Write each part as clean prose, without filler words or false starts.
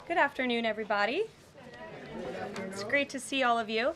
Good afternoon, everybody. It's great to see all of you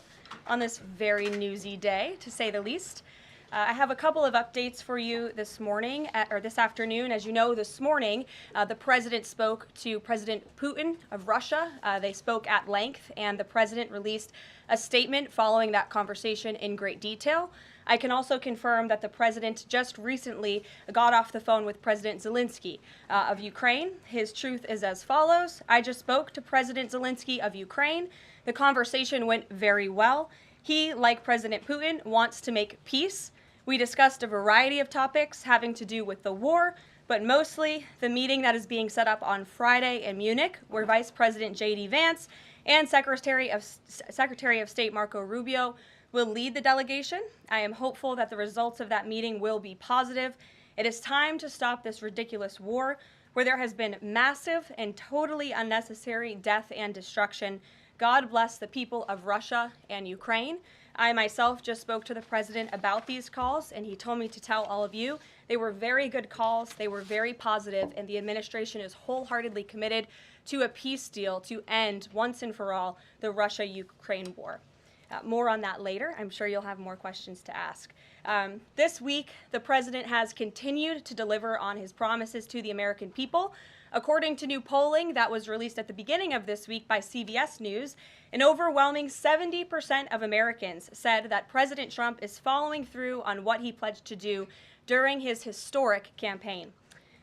on this very newsy day, to say the least. I have a couple of updates for you this morning, or this afternoon. As you know, this morning, the president spoke to President Putin of Russia. They spoke at length, and the president released a statement following that conversation in great detail. I can also confirm that the president just recently got off the phone with President Zelensky of Ukraine. His truth is as follows. I just spoke to President Zelensky of Ukraine. The conversation went very well. He, like President Putin, wants to make peace. We discussed a variety of topics having to do with the war, but mostly the meeting that is being set up on Friday in Munich, where Vice President J.D. Vance and Secretary of State Marco Rubio will lead the delegation. I am hopeful that the results of that meeting will be positive. It is time to stop this ridiculous war where there has been massive and totally unnecessary death and destruction. God bless the people of Russia and Ukraine. I myself just spoke to the president about these calls, and he told me to tell all of you they were very good calls, they were very positive, and the administration is wholeheartedly committed to a peace deal to end once and for all the Russia-Ukraine war. More on that later. I'm sure you'll have more questions to ask. This week, the president has continued to deliver on his promises to the American people. According to new polling that was released at the beginning of this week by CBS News, an overwhelming 70% of Americans said that President Trump is following through on what he pledged to do during his historic campaign.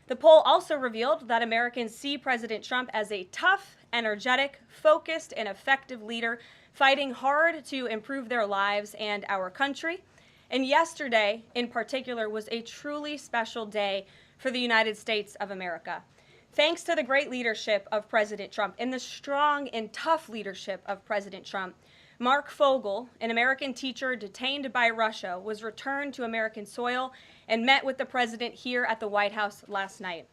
The poll also revealed that Americans see President Trump as a tough, energetic, focused, and effective leader fighting hard to improve their lives and our country. And yesterday, in particular, was a truly special day for the United States of America. Thanks to the great leadership of President Trump and the strong and tough leadership of President Trump, Mark Fogel, an American teacher detained by Russia, was returned to American soil and met with the president here at the White House last night.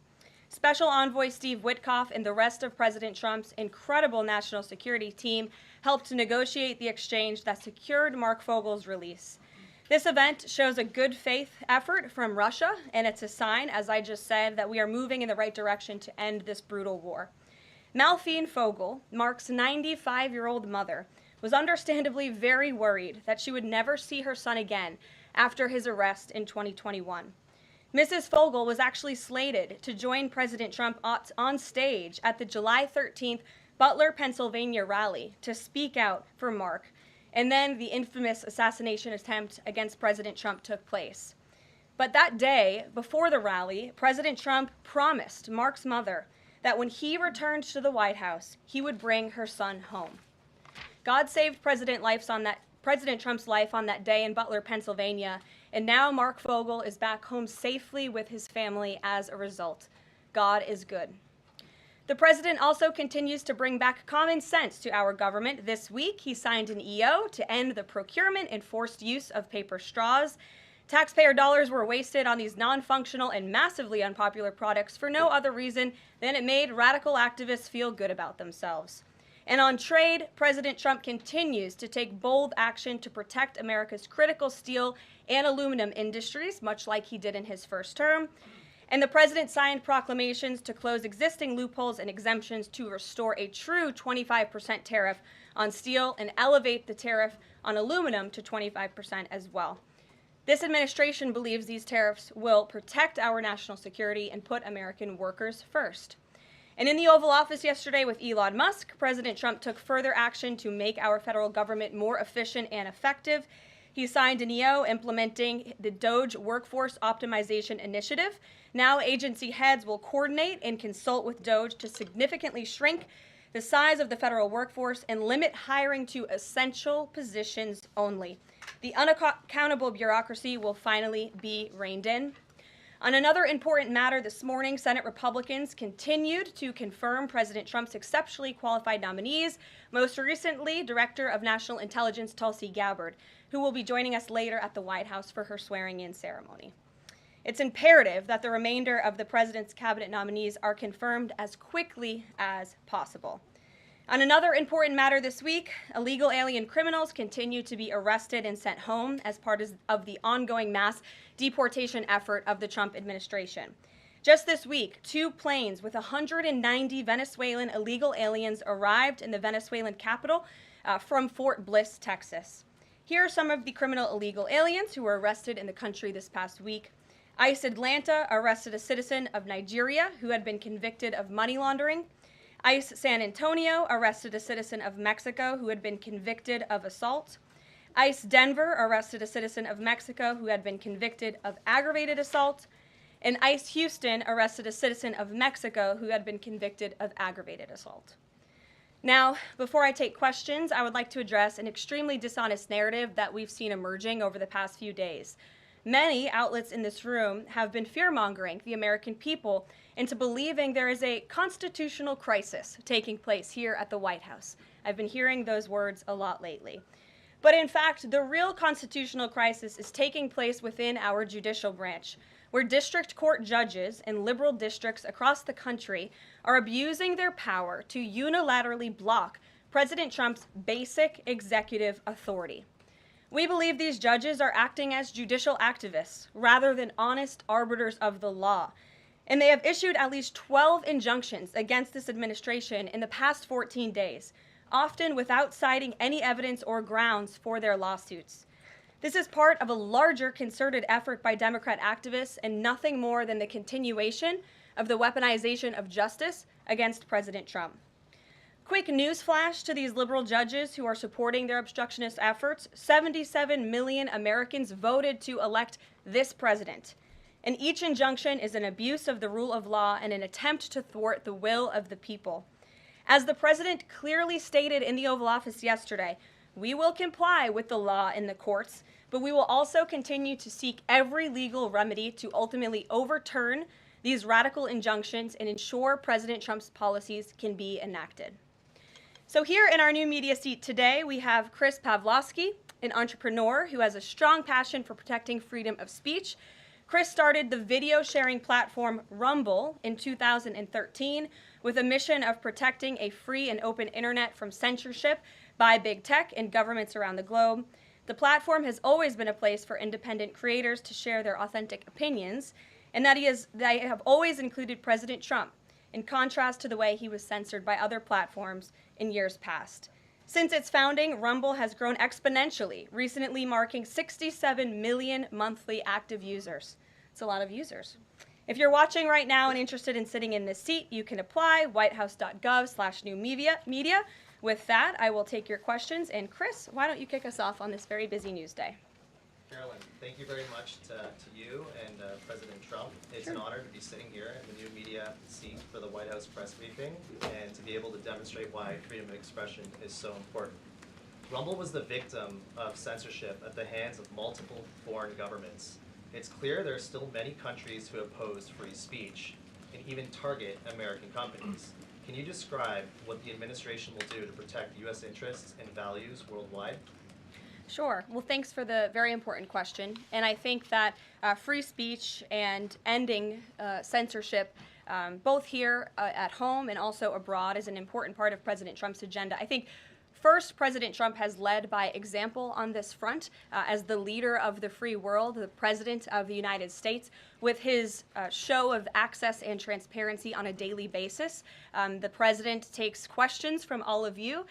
Special Envoy Steve Witkoff and the rest of President Trump's incredible national security team helped to negotiate the exchange that secured Mark Fogel's release. This event shows a good faith effort from Russia, and it's a sign, as I just said, that we are moving in the right direction to end this brutal war. Malphine Fogel, Mark's 95-year-old mother, was understandably very worried that she would never see her son again after his arrest in 2021. Mrs. Fogel was actually slated to join President Trump on stage at the July 13th Butler, Pennsylvania rally to speak out for Mark, and then the infamous assassination attempt against President Trump took place. But that day, before the rally, President Trump promised Mark's mother that when he returned to the White House, he would bring her son home. God saved President Trump's life on that day in Butler, Pennsylvania, and now Mark Fogel is back home safely with his family as a result. God is good. The president also continues to bring back common sense to our government. This week, he signed an EO to end the procurement and forced use of paper straws. Taxpayer dollars were wasted on these non-functional and massively unpopular products for no other reason than it made radical activists feel good about themselves. And on trade, President Trump continues to take bold action to protect America's critical steel and aluminum industries, much like he did in his first term. And the president signed proclamations to close existing loopholes and exemptions to restore a true 25% tariff on steel and elevate the tariff on aluminum to 25% as well. This administration believes these tariffs will protect our national security and put American workers first. And in the Oval Office yesterday with Elon Musk, President Trump took further action to make our federal government more efficient and effective. He signed an EO implementing the DOGE Workforce Optimization Initiative. Now agency heads will coordinate and consult with DOGE to significantly shrink the size of the federal workforce and limit hiring to essential positions only. The unaccountable bureaucracy will finally be reined in. On another important matter this morning, Senate Republicans continued to confirm President Trump's exceptionally qualified nominees, most recently Director of National Intelligence Tulsi Gabbard, who will be joining us later at the White House for her swearing-in ceremony. It's imperative that the remainder of the president's cabinet nominees are confirmed as quickly as possible. On another important matter this week, illegal alien criminals continue to be arrested and sent home as part of the ongoing mass deportation effort of the Trump administration. Just this week, 2 planes with 190 Venezuelan illegal aliens arrived in the Venezuelan capital from Fort Bliss, Texas. Here are some of the criminal illegal aliens who were arrested in the country this past week. ICE Atlanta arrested a citizen of Nigeria who had been convicted of money laundering. ICE San Antonio arrested a citizen of Mexico who had been convicted of assault. ICE Denver arrested a citizen of Mexico who had been convicted of aggravated assault. And ICE Houston arrested a citizen of Mexico who had been convicted of aggravated assault. Now, before I take questions, I would like to address an extremely dishonest narrative that we've seen emerging over the past few days. Many outlets in this room have been fear-mongering the American people into believing there is a constitutional crisis taking place here at the White House. I've been hearing those words a lot lately. But in fact, the real constitutional crisis is taking place within our judicial branch, where district court judges in liberal districts across the country are abusing their power to unilaterally block President Trump's basic executive authority. We believe these judges are acting as judicial activists rather than honest arbiters of the law. And they have issued at least 12 injunctions against this administration in the past 14 days, often without citing any evidence or grounds for their lawsuits. This is part of a larger concerted effort by Democrat activists and nothing more than the continuation of the weaponization of justice against President Trump. Quick news flash to these liberal judges who are supporting their obstructionist efforts: 77 million Americans voted to elect this president. And each injunction is an abuse of the rule of law and an attempt to thwart the will of the people. As the president clearly stated in the Oval Office yesterday, we will comply with the law in the courts, but we will also continue to seek every legal remedy to ultimately overturn these radical injunctions and ensure President Trump's policies can be enacted. So here in our new media seat today, we have Chris Pavlovsky, an entrepreneur who has a strong passion for protecting freedom of speech. Chris started the video sharing platform Rumble in 2013 with a mission of protecting a free and open internet from censorship by big tech and governments around the globe. The platform has always been a place for independent creators to share their authentic opinions, and they have always included President Trump, in contrast to the way he was censored by other platforms in years past. Since its founding, Rumble has grown exponentially, recently marking 67 million monthly active users. It's a lot of users. If you're watching right now and interested in sitting in this seat, you can apply, whitehouse.gov/new-media. With that, I will take your questions. And Chris, why don't you kick us off on this very busy news day? Karoline, thank you very much to you and President Trump. It's an honor to be sitting here in the new media seat for the White House press briefing and to be able to demonstrate why freedom of expression is so important. Rumble was the victim of censorship at the hands of multiple foreign governments. It's clear there are still many countries who oppose free speech and even target American companies. Can you describe what the administration will do to protect U.S. interests and values worldwide? Sure. Well, thanks for the very important question. And I think that free speech and ending censorship, both here at home and also abroad, is an important part of President Trump's agenda. I think first, President Trump has led by example on this front as the leader of the free world, the president of the United States, with his show of access and transparency on a daily basis. The president takes questions from all of you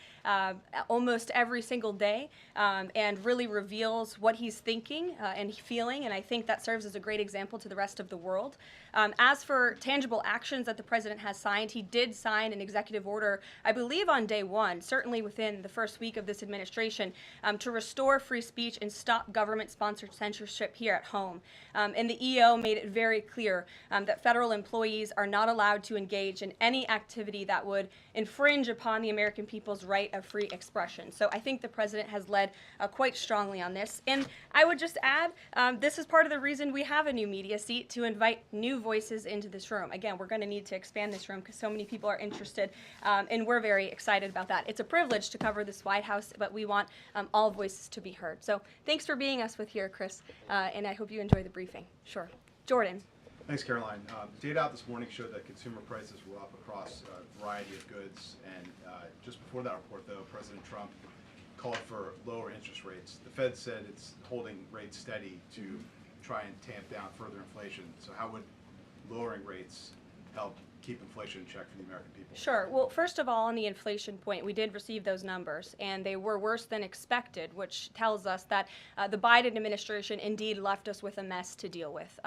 almost every single day and really reveals what he's thinking and feeling, and I think that serves as a great example to the rest of the world. As for tangible actions that the president has signed, he did sign an executive order, I believe on day one, certainly within the first week of this administration, to restore free speech and stop government-sponsored censorship here at home. And the EO made it very clear that federal employees are not allowed to engage in any activity that would infringe upon the American people's right of free expression. So I think the president has led quite strongly on this. And I would just add, this is part of the reason we have a new media seat, to invite new voices into this room. Again, we're going to need to expand this room because so many people are interested, and we're very excited about that. It's a privilege to cover this White House, but we want all voices to be heard. So thanks for being us with here, Chris, and I hope you enjoy the briefing. Sure. Jordan. Thanks, Karoline. Data out this morning showed that consumer prices were up across a variety of goods, and just before that report, though, President Trump called for lower interest rates. The Fed said it's holding rates steady to try and tamp down further inflation. So how would lowering rates help keep inflation in check for the American people? Sure. Well, first of all, on the inflation point, we did receive those numbers, and they were worse than expected, which tells us that the Biden administration indeed left us with a mess to deal with.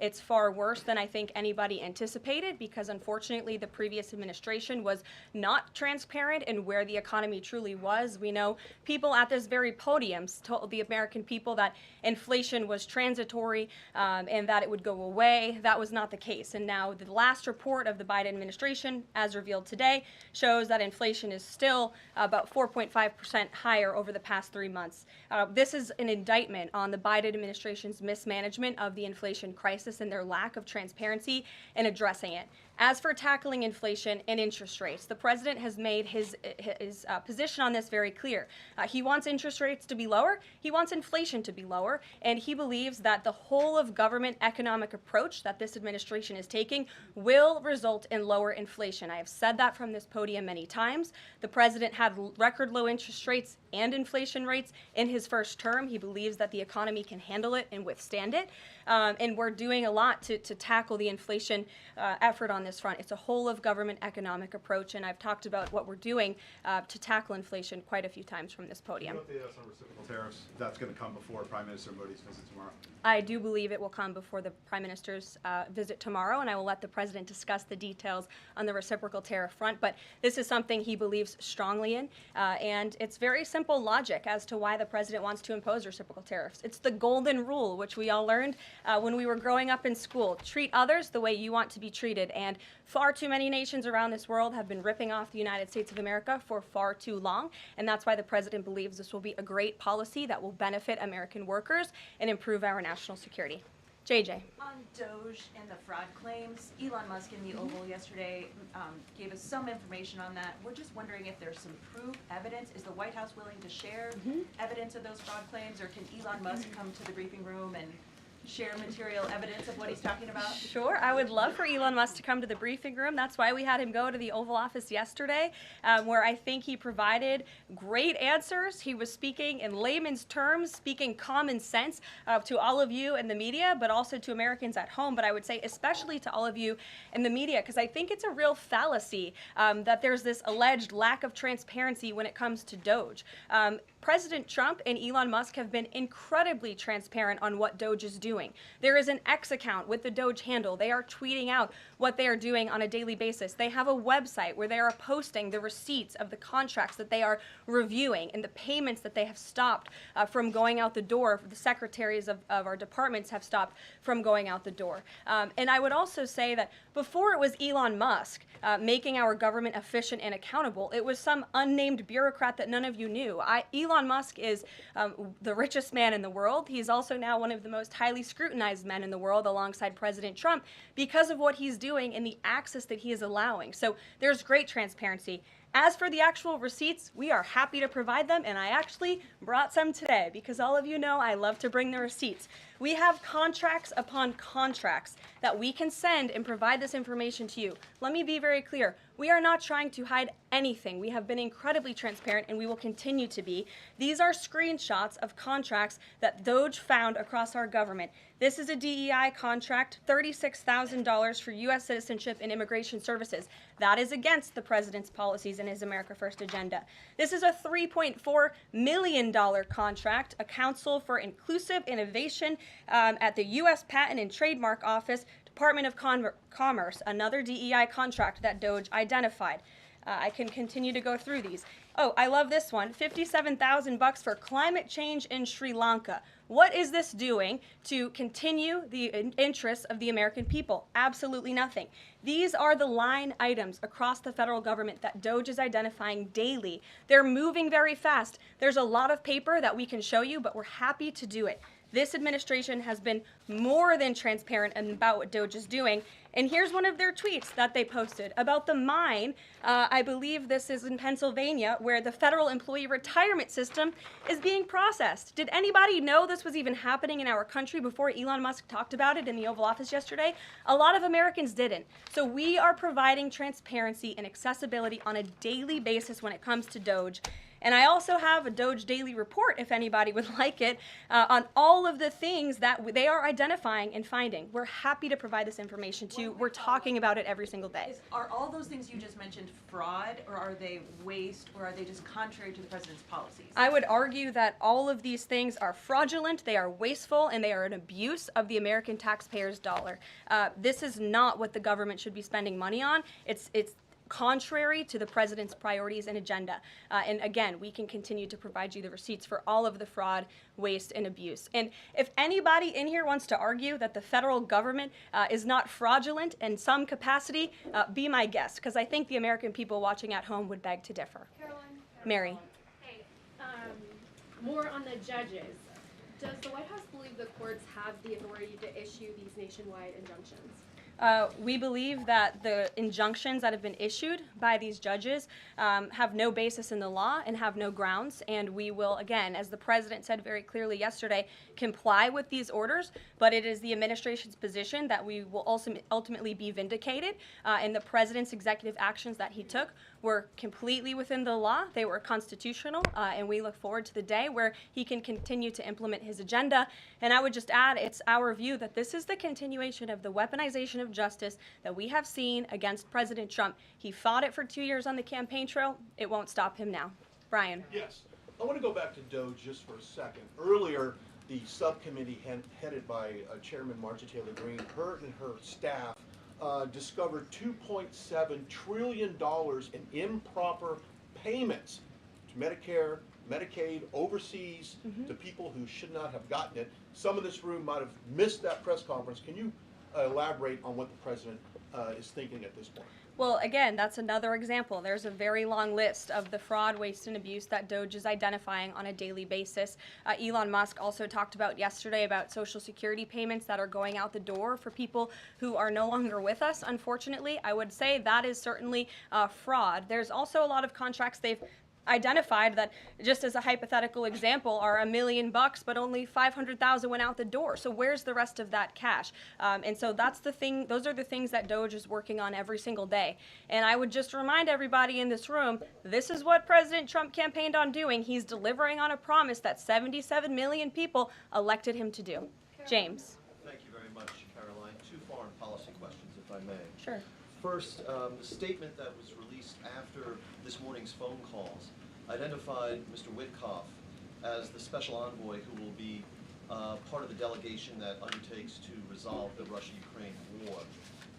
It's far worse than I think anybody anticipated because, unfortunately, the previous administration was not transparent in where the economy truly was. We know people at this very podium told the American people that inflation was transitory and that it would go away. That was not the case. And now the last report of the Biden administration, as revealed today, shows that inflation is still about 4.5% higher over the past 3 months. This is an indictment on the Biden administration's mismanagement of the inflation crisis and their lack of transparency in addressing it. As for tackling inflation and interest rates, the president has made his position on this very clear. He wants interest rates to be lower, he wants inflation to be lower, and he believes that the whole of government economic approach that this administration is taking will result in lower inflation. I have said that from this podium many times. The president had record low interest rates and inflation rates in his first term. He believes that the economy can handle it and withstand it. And we're doing a lot to tackle the inflation effort on this front. It's a whole of government economic approach, and I've talked about what we're doing to tackle inflation quite a few times from this podium. Can you update us on reciprocal tariffs? That's going to come before Prime Minister Modi's visit tomorrow. I do believe it will come before the Prime Minister's visit tomorrow, and I will let the President discuss the details on the reciprocal tariff front. But this is something he believes strongly in, and it's very simple logic as to why the President wants to impose reciprocal tariffs. It's the golden rule, which we all learned when we were growing up in school. Treat others the way you want to be treated, and far too many nations around this world have been ripping off the United States of America for far too long, and that's why the President believes this will be a great policy that will benefit American workers and improve our national security. JJ. On Doge and the fraud claims, Elon Musk in the Oval yesterday gave us some information on that. We're just wondering if there's some proof, evidence. Is the White House willing to share evidence of those fraud claims, or can Elon Musk come to the briefing room and share material evidence of what he's talking about? Sure, I would love for Elon Musk to come to the briefing room. That's why we had him go to the Oval Office yesterday, where I think he provided great answers. He was speaking in layman's terms, speaking common sense to all of you in the media, but also to Americans at home. But I would say especially to all of you in the media, because I think it's a real fallacy that there's this alleged lack of transparency when it comes to Doge. President Trump and Elon Musk have been incredibly transparent on what Doge is doing. There is an X account with the Doge handle. They are tweeting out what they are doing on a daily basis. They have a website where they are posting the receipts of the contracts that they are reviewing and the payments that they have stopped from going out the door. The secretaries of our departments have stopped from going out the door. And I would also say that before it was Elon Musk making our government efficient and accountable, it was some unnamed bureaucrat that none of you knew. Elon Musk is the richest man in the world. He's also now one of the most highly scrutinized men in the world alongside President Trump because of what he's doing and the access that he is allowing. So there's great transparency. As for the actual receipts, we are happy to provide them, and I actually brought some today because all of you know I love to bring the receipts. We have contracts upon contracts that we can send and provide this information to you. Let me be very clear. We are not trying to hide anything. We have been incredibly transparent, and we will continue to be. These are screenshots of contracts that Doge found across our government. This is a DEI contract, $36,000 for U.S. citizenship and immigration services. That is against the president's policies and his America First agenda. This is a $3.4 million contract, a Council for Inclusive Innovation at the U.S. Patent and Trademark Office, Department of Commerce, another DEI contract that Doge identified. I can continue to go through these. Oh, I love this one, $57,000 for climate change in Sri Lanka. What is this doing to continue the interests of the American people? Absolutely nothing. These are the line items across the federal government that Doge is identifying daily. They're moving very fast. There's a lot of paper that we can show you, but we're happy to do it. This administration has been more than transparent about what Doge is doing. And here's one of their tweets that they posted about the mine. I believe this is in Pennsylvania, where the federal employee retirement system is being processed. Did anybody know this was even happening in our country before Elon Musk talked about it in the Oval Office yesterday? A lot of Americans didn't. So we are providing transparency and accessibility on a daily basis when it comes to Doge. And I also have a Doge Daily Report, if anybody would like it, on all of the things that they are identifying and finding. We're happy to provide this information to you. We're talking about it every single day. Are all those things you just mentioned fraud, or are they waste, or are they just contrary to the president's policies? I would argue that all of these things are fraudulent, they are wasteful, and they are an abuse of the American taxpayer's dollar. This is not what the government should be spending money on. It's contrary to the president's priorities and agenda. And again, we can continue to provide you the receipts for all of the fraud, waste, and abuse. And if anybody in here wants to argue that the federal government is not fraudulent in some capacity, be my guest, because I think the American people watching at home would beg to differ. Caroline? Mary. Hey, more on the judges. Does the White House believe the courts have the authority to issue these nationwide injunctions? We believe that the injunctions that have been issued by these judges have no basis in the law and have no grounds, and we will, again, as the president said very clearly yesterday, comply with these orders, but it is the administration's position that we will ultimately be vindicated, and the president's executive actions that he took were completely within the law, they were constitutional, and we look forward to the day where he can continue to implement his agenda. And I would just add, it's our view that this is the continuation of the weaponization of justice that we have seen against President Trump. He fought it for 2 years on the campaign trail. It won't stop him now. Brian. Yes. I want to go back to Doge just for a second. Earlier, the subcommittee headed by Chairman Marjorie Taylor Greene, her and her staff discovered $2.7 trillion in improper payments to Medicare, Medicaid, overseas, to people who should not have gotten it. Some of this room might have missed that press conference. Can you elaborate on what the president is thinking at this point? Well, again, that's another example. There's a very long list of the fraud, waste, and abuse that Doge is identifying on a daily basis. Elon Musk also talked about yesterday about Social Security payments that are going out the door for people who are no longer with us, unfortunately. I would say that is certainly fraud. There's also a lot of contracts they've identified that, just as a hypothetical example, are $1 million, but only 500,000 went out the door. So where's the rest of that cash? And so that's the thing. Those are the things that Doge is working on every single day. And I would just remind everybody in this room, this is what President Trump campaigned on doing. He's delivering on a promise that 77 million people elected him to do. James. Thank you very much, Caroline. Two foreign policy questions, if I may. Sure. First, the statement that was released after this morning's phone calls identified Mr. Witkoff as the special envoy who will be part of the delegation that undertakes to resolve the Russia-Ukraine war.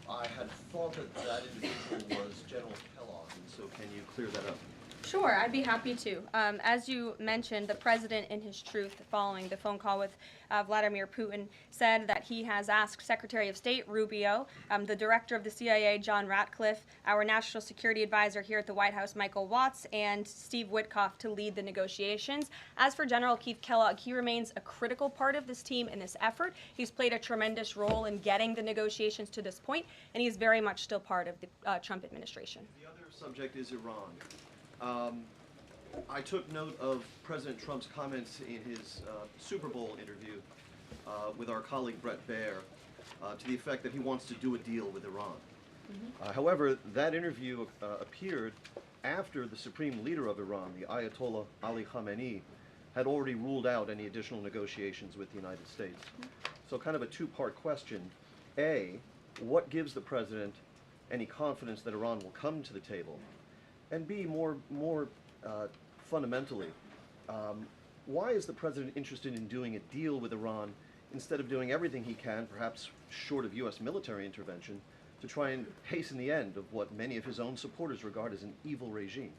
I had thought that that individual was General Kellogg, and so can you clear that up? Sure, I'd be happy to. As you mentioned, the president, in his truth, following the phone call with Vladimir Putin, said that he has asked Secretary of State Rubio, the director of the CIA, John Ratcliffe, our national security advisor here at the White House, Michael Watts, and Steve Witkoff to lead the negotiations. As for General Keith Kellogg, he remains a critical part of this team in this effort. He's played a tremendous role in getting the negotiations to this point, and he's very much still part of the Trump administration. The other subject is Iran. I took note of President Trump's comments in his Super Bowl interview with our colleague Brett Baer to the effect that he wants to do a deal with Iran. However, that interview appeared after the supreme leader of Iran, the Ayatollah Ali Khamenei, had already ruled out any additional negotiations with the United States. So kind of a two-part question. A, what gives the president any confidence that Iran will come to the table? And B, more fundamentally, why is the president interested in doing a deal with Iran instead of doing everything he can, perhaps short of U.S. military intervention, to try and hasten the end of what many of his own supporters regard as an evil regime?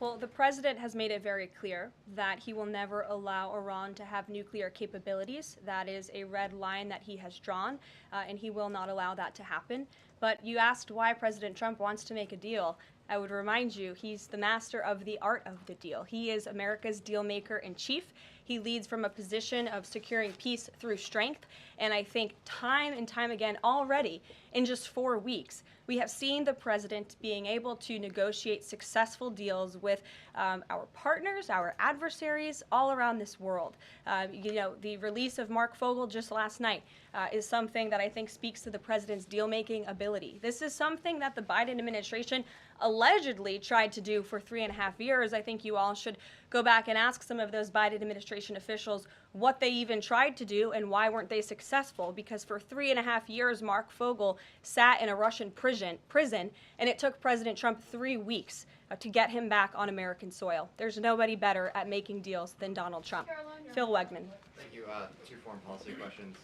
Well, the president has made it very clear that he will never allow Iran to have nuclear capabilities. That is a red line that he has drawn, and he will not allow that to happen. But you asked why President Trump wants to make a deal. I would remind you, he's the master of the art of the deal. He is America's deal maker in chief. He leads from a position of securing peace through strength. And I think time and time again already, in just 4 weeks, we have seen the president being able to negotiate successful deals with our partners, our adversaries all around this world. The release of Mark Fogel just last night is something that I think speaks to the president's deal-making ability. This is something that the Biden administration allegedly tried to do for 3.5 years. I think you all should go back and ask some of those Biden administration officials what they even tried to do and why weren't they successful, because for 3.5 years Mark Fogel sat in a Russian prison and it took President Trump 3 weeks to get him back on American soil. There's nobody better at making deals than Donald Trump. Phil Wegman. Thank you. 2 foreign policy questions.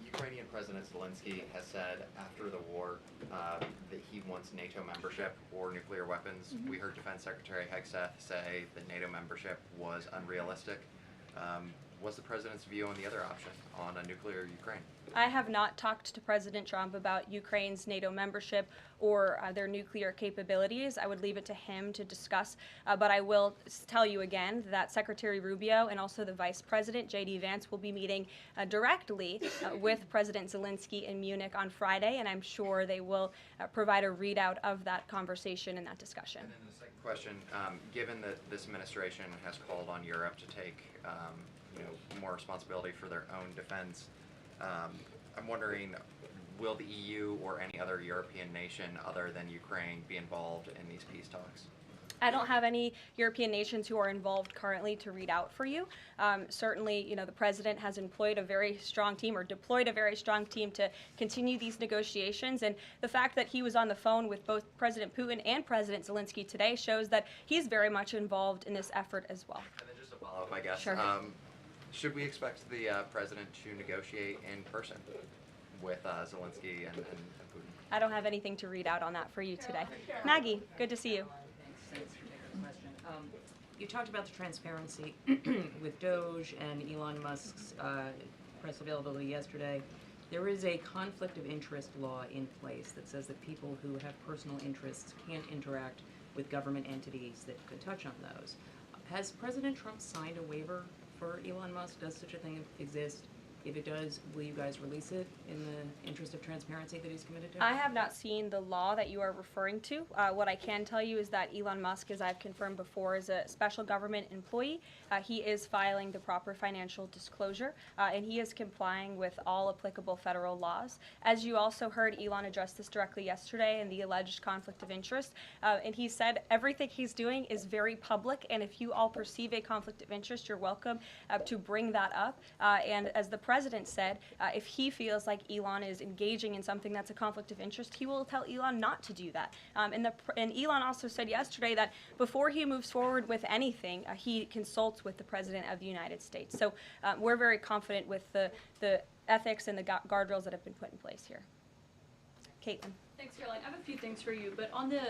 Ukrainian President Zelensky has said after the war that he wants NATO membership or nuclear weapons. We heard Defense Secretary Hegseth say that NATO membership was unrealistic. What's the president's view on the other option, on a nuclear Ukraine? I have not talked to President Trump about Ukraine's NATO membership or their nuclear capabilities. I would leave it to him to discuss. But I will tell you again that Secretary Rubio and also the Vice President, J.D. Vance, will be meeting directly with President Zelensky in Munich on Friday, and I'm sure they will provide a readout of that conversation and that discussion. And then the second question, given that this administration has called on Europe to take more responsibility for their own defense, I'm wondering, will the EU or any other European nation other than Ukraine be involved in these peace talks? I don't have any European nations who are involved currently to read out for you. Certainly, the president has employed a very strong team or deployed a very strong team to continue these negotiations. And the fact that he was on the phone with both President Putin and President Zelensky today shows that he's very much involved in this effort as well. And then just a follow-up, I guess. Sure. Should we expect the president to negotiate in person with Zelensky and Putin? I don't have anything to read out on that for you today. Maggie, good to see you. Thanks for taking the question. You talked about the transparency with Doge and Elon Musk's press availability yesterday. There is a conflict of interest law in place that says that people who have personal interests can't interact with government entities that could touch on those. Has President Trump signed a waiver for Elon Musk? Does such a thing exist? If it does, will you guys release it in the interest of transparency that he's committed to? I have not seen the law that you are referring to. What I can tell you is that Elon Musk, as I've confirmed before, is a special government employee. He is filing the proper financial disclosure, and he is complying with all applicable federal laws. As you also heard, Elon address this directly yesterday in the alleged conflict of interest, and he said everything he's doing is very public, and if you all perceive a conflict of interest, you're welcome to bring that up. And as the president said, if he feels like Elon is engaging in something that's a conflict of interest, he will tell Elon not to do that. And Elon also said yesterday that before he moves forward with anything, he consults with the President of the United States. So we're very confident with the ethics and the guardrails that have been put in place here. Caitlin. Thanks, Caroline. I have a few things for you, but on the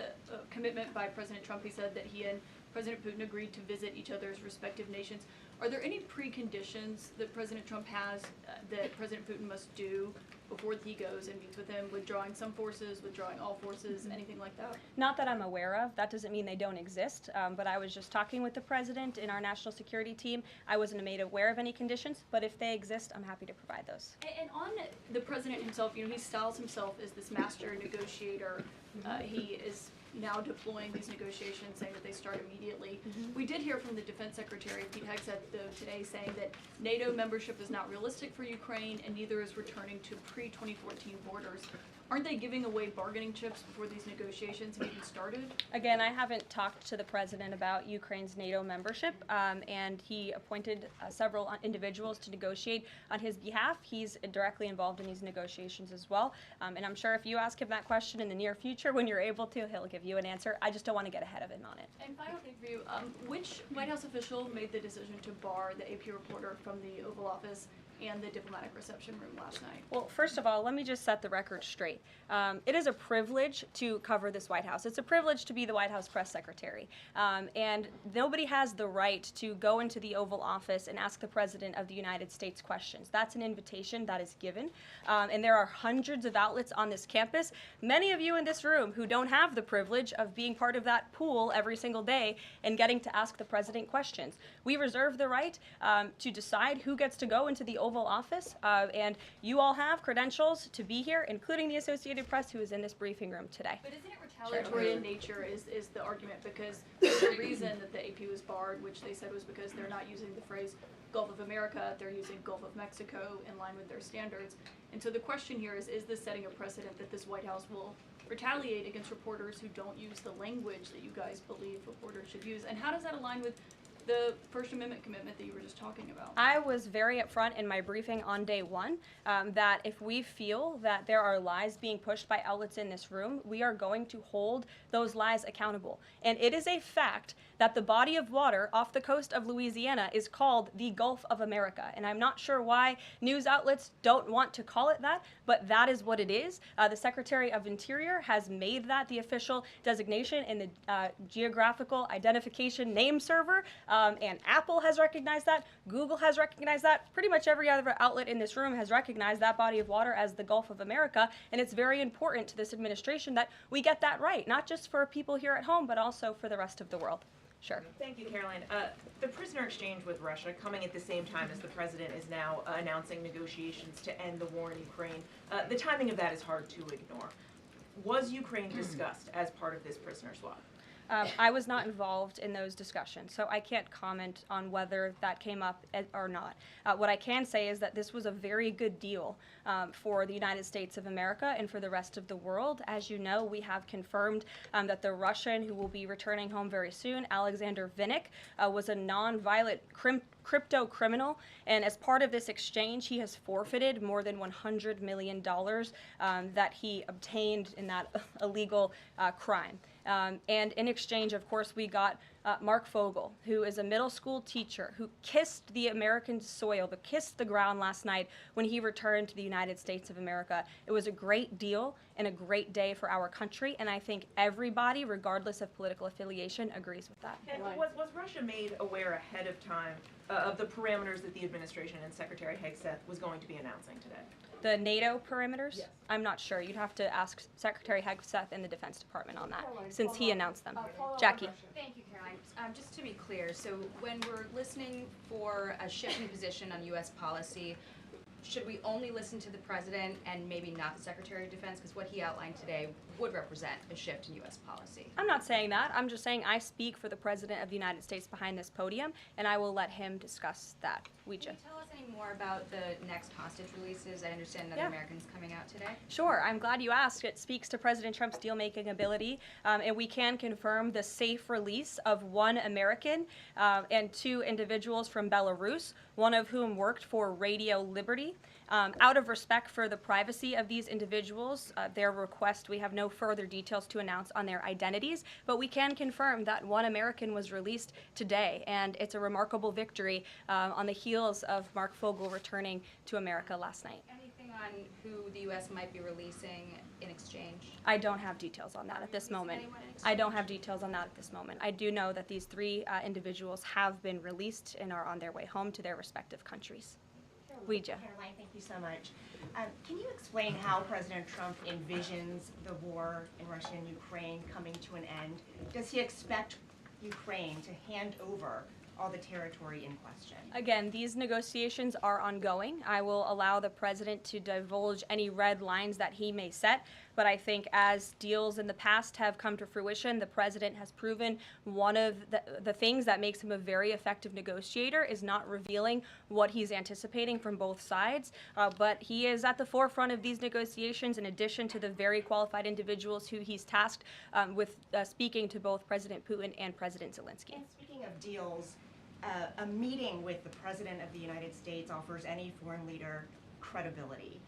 commitment by President Trump, he said that he and President Putin agreed to visit each other's respective nations. Are there any preconditions that President Trump has that President Putin must do before he goes and meets with him, withdrawing some forces, withdrawing all forces, anything like that? Not that I'm aware of. That doesn't mean they don't exist, but I was just talking with the president in our national security team. I wasn't made aware of any conditions, but if they exist, I'm happy to provide those. And on the president himself, he styles himself as this master negotiator. He is now deploying these negotiations, saying that they start immediately. We did hear from the Defense Secretary, Pete Hegseth, though, today saying that NATO membership is not realistic for Ukraine and neither is returning to pre-2014 borders. Aren't they giving away bargaining chips before these negotiations have even started? Again, I haven't talked to the president about Ukraine's NATO membership, and he appointed several individuals to negotiate on his behalf. He's directly involved in these negotiations as well, and I'm sure if you ask him that question in the near future, when you're able to, he'll give you an answer. I just don't want to get ahead of him on it. And final thing for you, which White House official made the decision to bar the AP reporter from the Oval Office and the diplomatic reception room last night? Well, first of all, let me just set the record straight. It is a privilege to cover this White House. It's a privilege to be the White House press secretary. And nobody has the right to go into the Oval Office and ask the President of the United States questions. That's an invitation that is given. And there are hundreds of outlets on this campus, many of you in this room who don't have the privilege of being part of that pool every single day and getting to ask the President questions. We reserve the right to decide who gets to go into the Oval Office, and you all have credentials to be here, including the Associated Press, who is in this briefing room today. But isn't it retaliatory in nature is the argument, because there's a reason that the AP was barred, which they said was because they're not using the phrase Gulf of America, they're using Gulf of Mexico in line with their standards. And so the question here is this setting a precedent that this White House will retaliate against reporters who don't use the language that you guys believe reporters should use? And how does that align with the First Amendment commitment that you were just talking about? I was very upfront in my briefing on day one that if we feel that there are lies being pushed by outlets in this room, we are going to hold those lies accountable. And it is a fact that the body of water off the coast of Louisiana is called the Gulf of America. And I'm not sure why news outlets don't want to call it that, but that is what it is. The Secretary of Interior has made that the official designation in the Geographical Identification Name Server. And Apple has recognized that, Google has recognized that, pretty much every other outlet in this room has recognized that body of water as the Gulf of America, and it's very important to this administration that we get that right, not just for people here at home, but also for the rest of the world. Sure. Thank you, Karoline. The prisoner exchange with Russia coming at the same time as the president is now announcing negotiations to end the war in Ukraine. The timing of that is hard to ignore. Was Ukraine discussed as part of this prisoner swap? I was not involved in those discussions, so I can't comment on whether that came up or not. What I can say is that this was a very good deal for the United States of America and for the rest of the world. As you know, we have confirmed that the Russian who will be returning home very soon, Alexander Vinnik, was a non-violent crypto criminal, and as part of this exchange, he has forfeited more than $100 million that he obtained in that illegal crime. And in exchange, of course, we got Mark Fogel, who is a middle school teacher who kissed the American soil, but kissed the ground last night when he returned to the United States of America. It was a great deal and a great day for our country, and I think everybody, regardless of political affiliation, agrees with that. And was Russia made aware ahead of time of the parameters that the administration and Secretary Hegseth was going to be announcing today? The NATO perimeters? Yes. I'm not sure. You'd have to ask Secretary Hegseth in the Defense Department on that, since he announced them. Jackie. Thank you, Caroline. Just to be clear, so when we're listening for a shift in position on U.S. policy, should we only listen to the president and maybe not the Secretary of Defense? Because what he outlined today would represent a shift in U.S. policy. I'm not saying that. I'm just saying I speak for the President of the United States behind this podium, and I will let him discuss that. Can you tell us any more about the next hostage releases? I understand another American's coming out today. Sure. I'm glad you asked. It speaks to President Trump's deal-making ability, and we can confirm the safe release of one American and two individuals from Belarus, one of whom worked for Radio Liberty. Out of respect for the privacy of these individuals, their request, we have no further details to announce on their identities, but we can confirm that one American was released today, and it's a remarkable victory on the heels of Mark Fogel returning to America last night. Anything on who the U.S. might be releasing in exchange? I don't have details on that at this moment. I don't have details on that at this moment. I do know that these three individuals have been released and are on their way home to their respective countries. Ouija. Caroline, thank you so much. Can you explain how President Trump envisions the war in Russia and Ukraine coming to an end? Does he expect Ukraine to hand over all the territory in question? Again, these negotiations are ongoing. I will allow the president to divulge any red lines that he may set, but I think as deals in the past have come to fruition, the president has proven one of the things that makes him a very effective negotiator is not revealing what he's anticipating from both sides, but he is at the forefront of these negotiations in addition to the very qualified individuals who he's tasked with speaking to both President Putin and President Zelensky. And speaking of deals, a meeting with the President of the United States offers any foreign leader credibility.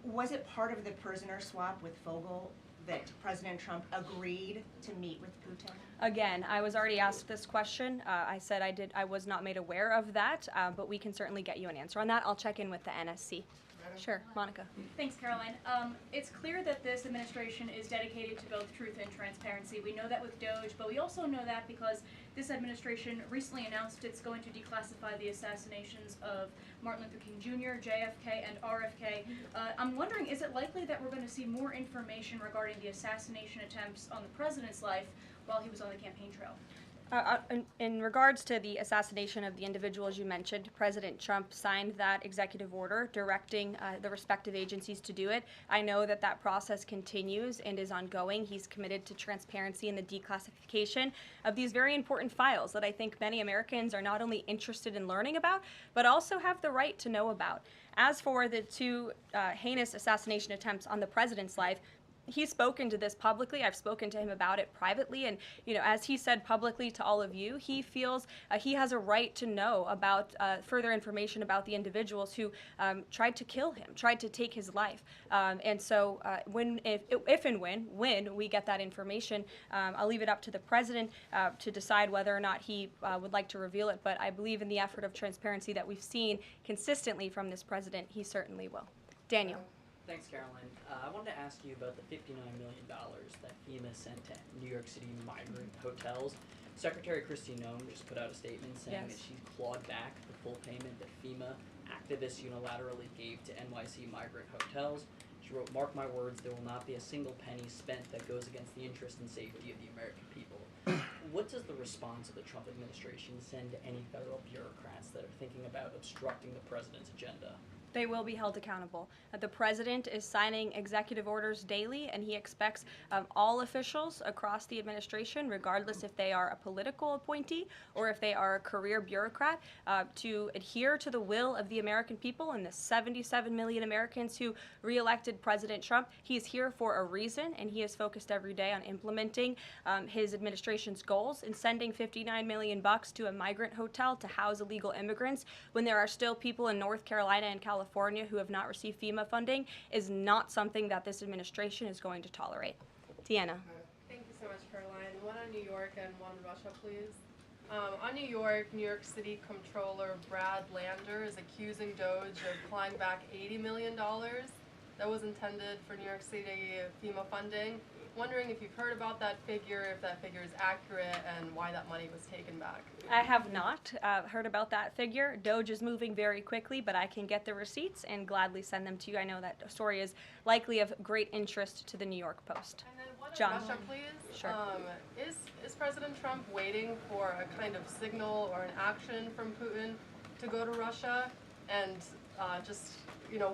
Was it part of the prisoner swap with Fogel that President Trump agreed to meet with Putin? Again, I was already asked this question. I said I was not made aware of that, but we can certainly get you an answer on that. I'll check in with the NSC. Sure, Monica. Thanks, Caroline. It's clear that this administration is dedicated to both truth and transparency. We know that with DOJ, but we also know that because this administration recently announced it's going to declassify the assassinations of Martin Luther King Jr., JFK, and RFK. I'm wondering, is it likely that we're going to see more information regarding the assassination attempts on the president's life while he was on the campaign trail? In regards to the assassination of the individuals you mentioned, President Trump signed that executive order directing the respective agencies to do it. I know that that process continues and is ongoing. He's committed to transparency in the declassification of these very important files that I think many Americans are not only interested in learning about, but also have the right to know about. As for the two heinous assassination attempts on the president's life, he's spoken to this publicly. I've spoken to him about it privately, and as he said publicly to all of you, he feels he has a right to know about further information about the individuals who tried to kill him, tried to take his life. And so, if and when we get that information, I'll leave it up to the president to decide whether or not he would like to reveal it. But I believe in the effort of transparency that we've seen consistently from this president, he certainly will. Daniel. Thanks, Caroline. I wanted to ask you about the $59 million that FEMA sent to New York City migrant hotels. Secretary Kristi Noem just put out a statement saying that she clawed back the full payment that FEMA activists unilaterally gave to NYC migrant hotels. She wrote, "Mark my words, there will not be a single penny spent that goes against the interest and safety of the American people." What does the response of the Trump administration send to any federal bureaucrats that are thinking about obstructing the president's agenda? They will be held accountable. The president is signing executive orders daily, and he expects all officials across the administration, regardless if they are a political appointee or if they are a career bureaucrat, to adhere to the will of the American people and the 77 million Americans who reelected President Trump. He is here for a reason, and he is focused every day on implementing his administration's goals and sending $59 million to a migrant hotel to house illegal immigrants when there are still people in North Carolina and California who have not received FEMA funding is not something that this administration is going to tolerate. Deanna. Thank you so much, Caroline. One on New York and one on Russia, please. On New York City Comptroller Brad Lander is accusing DOJ of clawing back $80 million that was intended for New York City FEMA funding. Wondering if you've heard about that figure, if that figure is accurate, and why that money was taken back. I have not heard about that figure. DOJ is moving very quickly, but I can get the receipts and gladly send them to you. I know that story is likely of great interest to the New York Post. And then one John. on Russia, please. Sure. Is President Trump waiting for a kind of signal or an action from Putin to go to Russia? And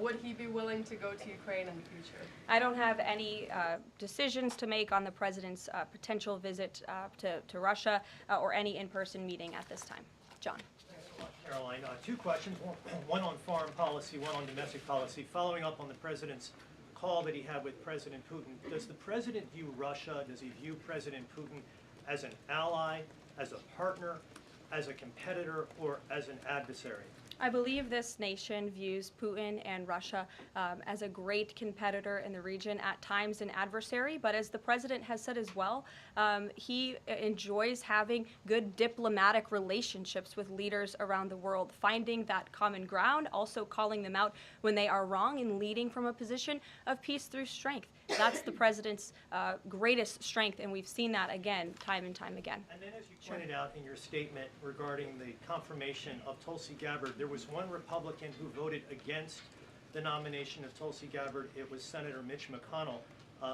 would he be willing to go to Ukraine in the future? I don't have any decisions to make on the president's potential visit to Russia or any in-person meeting at this time. John. Thanks a lot, Caroline. Two questions, one on foreign policy, one on domestic policy. Following up on the president's call that he had with President Putin, does the president view Russia, does he view President Putin as an ally, as a partner, as a competitor, or as an adversary? I believe this nation views Putin and Russia as a great competitor in the region, at times an adversary, but as the president has said as well, he enjoys having good diplomatic relationships with leaders around the world, finding that common ground, also calling them out when they are wrong, and leading from a position of peace through strength. That's the president's greatest strength, and we've seen that again, time and time again. And then as you pointed out in your statement regarding the confirmation of Tulsi Gabbard, there was one Republican who voted against the nomination of Tulsi Gabbard. It was Senator Mitch McConnell.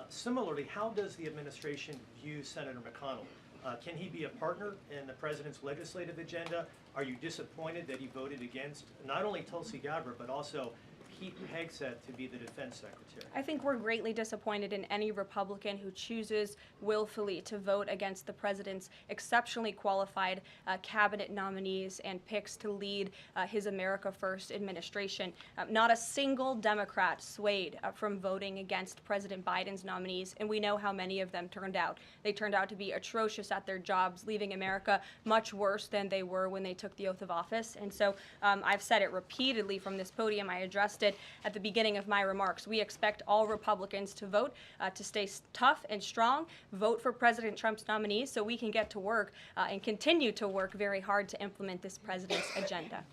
Similarly, how does the administration view Senator McConnell? Can he be a partner in the president's legislative agenda? Are you disappointed that he voted against not only Tulsi Gabbard, but also Pete Hegseth to be the defense secretary? I think we're greatly disappointed in any Republican who chooses willfully to vote against the president's exceptionally qualified cabinet nominees and picks to lead his America First administration. Not a single Democrat swayed from voting against President Biden's nominees, and we know how many of them turned out. They turned out to be atrocious at their jobs, leaving America much worse than they were when they took the oath of office. And so I've said it repeatedly from this podium. I addressed it at the beginning of my remarks. We expect all Republicans to vote, to stay tough and strong, vote for President Trump's nominees so we can get to work and continue to work very hard to implement this president's agenda.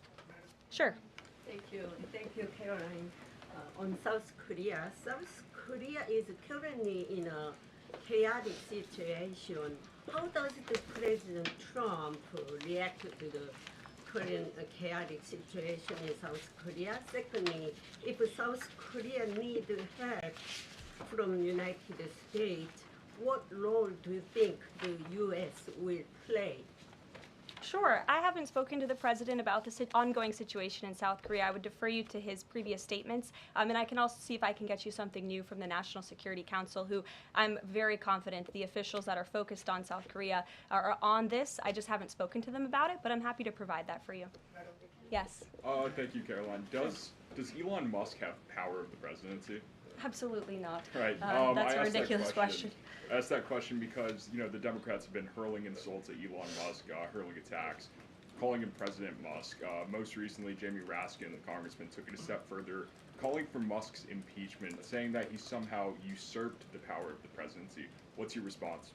Sure. Thank you, Caroline. On South Korea is currently in a chaotic situation. How does the President Trump react to the current chaotic situation in South Korea? Secondly, if South Korea needs help from the United States, what role do you think the U.S. will play? Sure. I haven't spoken to the president about the ongoing situation in South Korea. I would defer you to his previous statements. And I can also see if I can get you something new from the National Security Council, who I'm very confident the officials that are focused on South Korea are on this. I just haven't spoken to them about it, but I'm happy to provide that for you. Yes. Thank you, Caroline. Does Elon Musk have power of the presidency? Absolutely not. Right. That's a ridiculous question. I asked that question because, the Democrats have been hurling insults at Elon Musk, hurling attacks, calling him President Musk. Most recently, Jamie Raskin, the congressman, took it a step further, calling for Musk's impeachment, saying that he somehow usurped the power of the presidency. What's your response?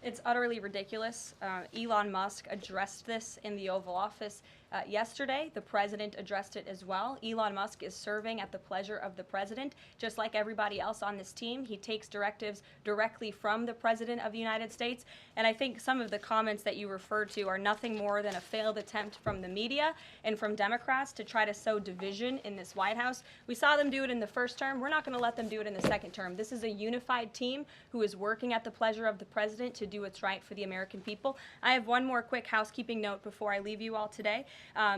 It's utterly ridiculous. Elon Musk addressed this in the Oval Office yesterday. The president addressed it as well. Elon Musk is serving at the pleasure of the president, just like everybody else on this team. He takes directives directly from the president of the United States. And I think some of the comments that you referred to are nothing more than a failed attempt from the media and from Democrats to try to sow division in this White House. We saw them do it in the first term. We're not going to let them do it in the second term. This is a unified team who is working at the pleasure of the president to do what's right for the American people. I have one more quick housekeeping note before I leave you all today.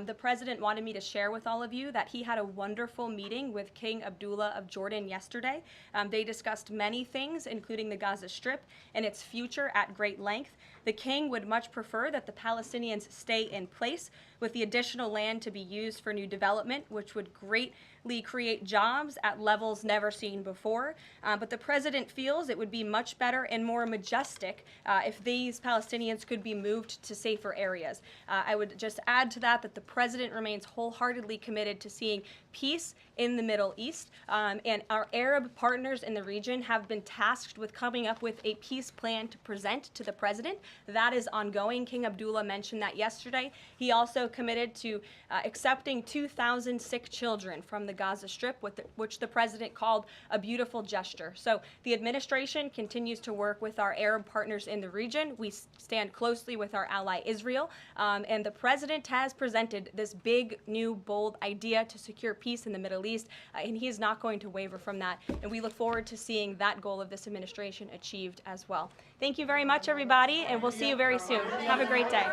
The president wanted me to share with all of you that he had a wonderful meeting with King Abdullah of Jordan yesterday. They discussed many things, including the Gaza Strip and its future at great length. The king would much prefer that the Palestinians stay in place, with the additional land to be used for new development, which would greatly create jobs at levels never seen before. But the president feels it would be much better and more majestic if these Palestinians could be moved to safer areas. I would just add to that the president remains wholeheartedly committed to seeing peace in the Middle East, and our Arab partners in the region have been tasked with coming up with a peace plan to present to the president. That is ongoing. King Abdullah mentioned that yesterday. He also committed to accepting 2,000 sick children from the Gaza Strip, which the president called a beautiful gesture. So the administration continues to work with our Arab partners in the region. We stand closely with our ally Israel, and the president has presented this big, new, bold idea to secure peace in the Middle East, and he is not going to waver from that. And we look forward to seeing that goal of this administration achieved as well. Thank you very much, everybody, and we'll see you very soon. Have a great day.